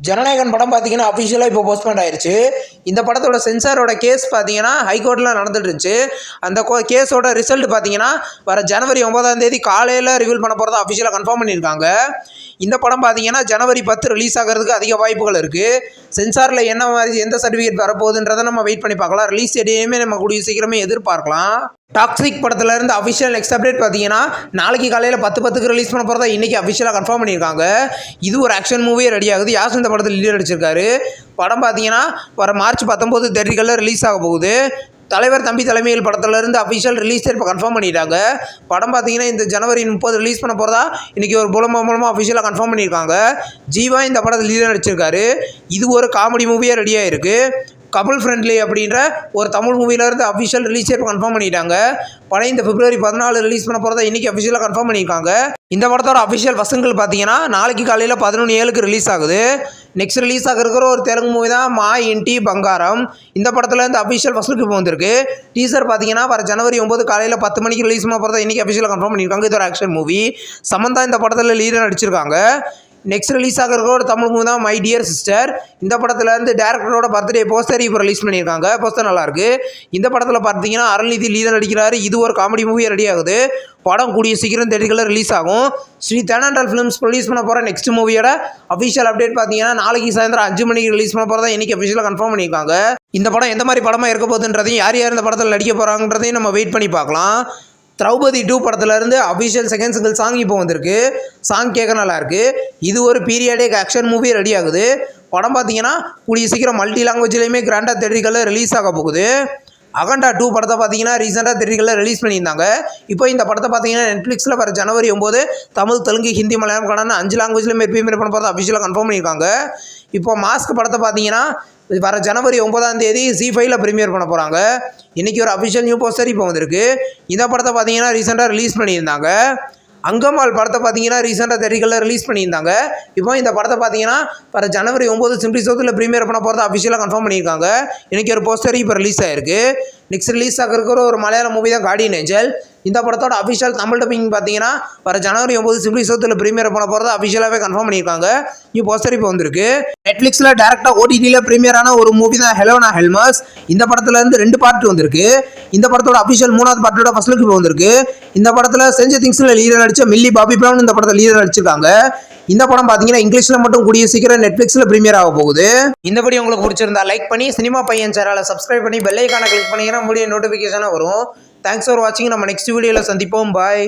ஜனநாயகன் படம் பார்த்தீங்கன்னா அஃபிஷியலாக இப்போ போஸ்ட்போன் ஆயிடுச்சு. இந்த படத்தோட சென்சாரோட கேஸ் பார்த்தீங்கன்னா ஹைகோர்ட்டில் நடந்துட்டு இருந்துச்சு. அந்த கேஸோட ரிசல்ட் பார்த்தீங்கன்னா வர ஜனவரி 9 காலையில் ரிவீல் பண்ண போகிறதா அஃபிஷியலாக கன்ஃபார்ம் பண்ணியிருக்காங்க. இந்த படம் பார்த்தீங்கன்னா ஜனவரி 10 ரிலீஸ் ஆகிறதுக்கு அதிக வாய்ப்புகள் இருக்குது. சென்சாரில் என்ன மாதிரி எந்த சர்டிஃபிகேட் வரப்போகுதுன்றதை நம்ம வெயிட் பண்ணி பார்க்கலாம். ரிலீஸ் டேட்டையுமே நம்ம கூடிய சீக்கிரமே எதிர்பார்க்கலாம். டாக்ஸிக் படத்துல இருந்து அஃபிஷியல் நெக்ஸ்ட் அப்டேட் பார்த்தீங்கன்னா நாளைக்கு காலையில் 10:10 ரிலீஸ் பண்ண போகிறதா இன்றைக்கி அஃபிஷியலாக கன்ஃபார்ம் பண்ணியிருக்காங்க. இது ஒரு ஆக்ஷன் மூவியே ரெடி ஆகுது. யாஸ் இந்த படத்தில் லீடர் அடிச்சிருக்காரு. படம் பார்த்தீங்கன்னா வர மார்ச் 19 தேதிகளில் ரிலீஸ் ஆக போகுது. தலைவர் தம்பி தலைமையில் படத்துலேருந்து அஃபிஷியல் ரிலீஸ் டேட் இப்போ கன்ஃபார்ம் பண்ணிட்டாங்க. படம் பார்த்தீங்கன்னா இந்த ஜனவரி 30 ரிலீஸ் பண்ண போகிறதா இன்றைக்கி ஒரு மூலமாக அஃபிஷியலாக கன்ஃபார்ம் பண்ணியிருக்காங்க. ஜீவா இந்த படத்தில் லீடர் நடிச்சிருக்காரு. இது ஒரு காமெடி மூவியாக ரெடியாக இருக்குது. கபல் ஃப்ரெண்ட்லி அப்படின்ற ஒரு தமிழ் மூவிலேருந்து அஃபிஷியல் ரிலீஸ் டேட் கன்ஃபார்ம் பண்ணிட்டாங்க. படம் இந்த பிப்ரவரி 14 ரிலீஸ் பண்ண போகிறதா இன்றைக்கி அஃபிஷியலாக கன்ஃபார்ம் பண்ணியிருக்காங்க. இந்த படத்தோட அஃபிஷியல் வசங்கள் பார்த்தீங்கன்னா நாளைக்கு காலையில் 11:07 ரிலீஸ் ஆகுது. நெக்ஸ்ட் ரிலீஸ் ஆகிருக்கிற ஒரு தெலுங்கு மூவி தான் மா இன்டி பங்காரம். இந்த படத்தில் இந்த அஃபிஷியல் வசூலுக்கு இப்போ வந்திருக்கு. டீசர் பார்த்தீங்கன்னா வர ஜனவரி 9 காலையில் 10 மணிக்கு ரிலீஸ் பண்ண போகிறதா இன்றைக்கி அஃபிஷியலாக கன்ஃபார்ம் பண்ணியிருக்காங்க. இது ஒரு ஆக்ஷன் மூவி. சமந்தா இந்த படத்தில் லீடர் நடிச்சிருக்காங்க. நெக்ஸ்ட் ரிலீஸ் ஆகிற ஒரு தமிழ் மூவி தான் மை டியர் சிஸ்டர். இந்த படத்தில் இருந்து டேரக்டரோட பர்த்டே போஸ்டர் இப்போ ரிலீஸ் பண்ணியிருக்காங்க. போஸ்டர் நல்லாயிருக்கு. இந்த படத்தில் பார்த்தீங்கன்னா அருள்நிதி லீடர் நடிக்கிறாரு. இது ஒரு காமெடி மூவி ரெடி ஆகுது. படம் கூடிய சீக்கிரம் தேதிகளில் ரிலீஸ் ஆகும். ஸ்ரீ தேனாண்டல் ஃபிலிம்ஸ் ரிலீஸ் பண்ண போகிற நெக்ஸ்ட் மூவியோட அஃபிஷியல் அப்டேட் பார்த்தீங்கன்னா நாளைக்கு சாயந்தரம் 5 மணிக்கு ரிலீஸ் பண்ண போகிறதா இன்றைக்கி அஃபிஷியலாக கன்ஃபார்ம் பண்ணியிருக்காங்க. இந்த படம் எந்த மாதிரி படமாக இருக்க போகுதுன்றதையும் யார் இந்த படத்தில் நடிக்க போகிறாங்கன்றதையும் நம்ம வெயிட் பண்ணி பார்க்கலாம். திரௌபதி 2 படத்துலேருந்து அஃபிஷியல் செகண்ட் சிங்கிள் சாங் இப்போ வந்திருக்கு. சாங் கேட்க நல்லாயிருக்கு. இது ஒரு பீரியாடிக் ஆக்ஷன் மூவி ரெடி ஆகுது. படம் பார்த்தீங்கன்னா கூடிய சீக்கிரம் மல்டி லாங்குவேஜ்லேயுமே கிராண்டாக தேட்டர்களில் ரிலீஸ் ஆக போகுது. அகண்டா 2 படத்தை பார்த்தீங்கன்னா ரீசெண்டாக தேட்டர்களில் ரிலீஸ் பண்ணியிருந்தாங்க. இப்போ இந்த படத்தை பார்த்தீங்கன்னா நெட்ஃப்ளிக்ஸில் வர ஜனவரி 9 தமிழ், தெலுங்கு, ஹிந்தி, மலையாளம், கன்னடம் 5 லாங்குவேஜ்லேயுமே ப்ரீமியர் பண்ண போகிறத அஃபிஷியலாக கன்ஃபார்ம் பண்ணியிருக்காங்க. இப்போ மாஸ்க் படத்தை பார்த்தீங்கன்னா வர ஜனவரி 9 Z5ல ப்ரீமியர் பண்ண போகிறாங்க. இன்றைக்கி ஒரு அஃபிஷியல் நியூ போஸ்டர் இப்போ வந்திருக்கு. இந்த படத்தை பார்த்தீங்கன்னா ரீசெண்டாக ரிலீஸ் பண்ணியிருந்தாங்க. அங்கம்மாள் படத்தை பார்த்தீங்கன்னா ரீசெண்டாக தேட்டர்களில் ரிலீஸ் பண்ணியிருந்தாங்க. இப்போ இந்த படத்தை பார்த்தீங்கன்னா வர ஜனவரி 9 சிம்பிளி சவுத்தில் ப்ரீமியர் பண்ண போகிறத அஃபிஷியலாக கன்ஃபார்ம் பண்ணியிருக்காங்க. இன்றைக்கி ஒரு போஸ்டர் இப்போ ரிலீஸ் ஆகிருக்கு. நெக்ஸ்ட் ரிலீஸ் ஆகிருக்கிற ஒரு மலையாள மூவி தான் கார்டியன் ஏஞ்சல். இந்த படத்தோட அஃபிஷியல் தமிழ் டப்பிங் பார்த்தீங்கன்னா வர ஜனவரி 9 சிம்பிளி சவுத்தில் ப்ரீமியர் பண்ண போகிறத அஃபிஷியலாகவே கன்ஃபார்ம் பண்ணியிருக்காங்க. நியூ போஸ்டர் இப்போ வந்திருக்கு. நெட்ஃப்ளிக்ஸில் டேரெக்டாக OTTயில் ப்ரீமியரான ஒரு மூவி தான் ஹெலோனா ஹெல்மஸ். இந்த படத்துலேருந்து 2 பார்ட் வந்திருக்கு. இந்த படத்தோட அஃபிஷியல் 3வது பார்ட்டோட ஃபர்ஸ்ட் லுக் இப்போ வந்திருக்கு. இந்த படத்தில் செஞ்ச திங்ஸில் லீடர் நடித்த மில்லி பாபி பிரவுன் இந்த படத்தில் லீடர் நடிச்சிருக்காங்க. இந்த படம் பார்த்தீங்கன்னா இங்கிலீஷில் மட்டும் கூடிய சீக்கிரம் நெட்ஃப்ளிக்ஸில் ப்ரீமியர் ஆக போகுது. இந்த வீடியோ உங்களுக்கு பிடிச்சிருந்தா லைக் பண்ணி சினிமா பையன் சேனலை சப்ஸ்கிரைப் பண்ணி பெல் ஐகானை கிளிக் பண்ணிங்கன்னா முடிய நோட்டிஃபிகேஷனாக வரும். தேங்க்ஸ் ஃபார் வாட்சிங். நம்ம நெக்ஸ்ட் வீடியோவில் சந்திப்போம். பாய்.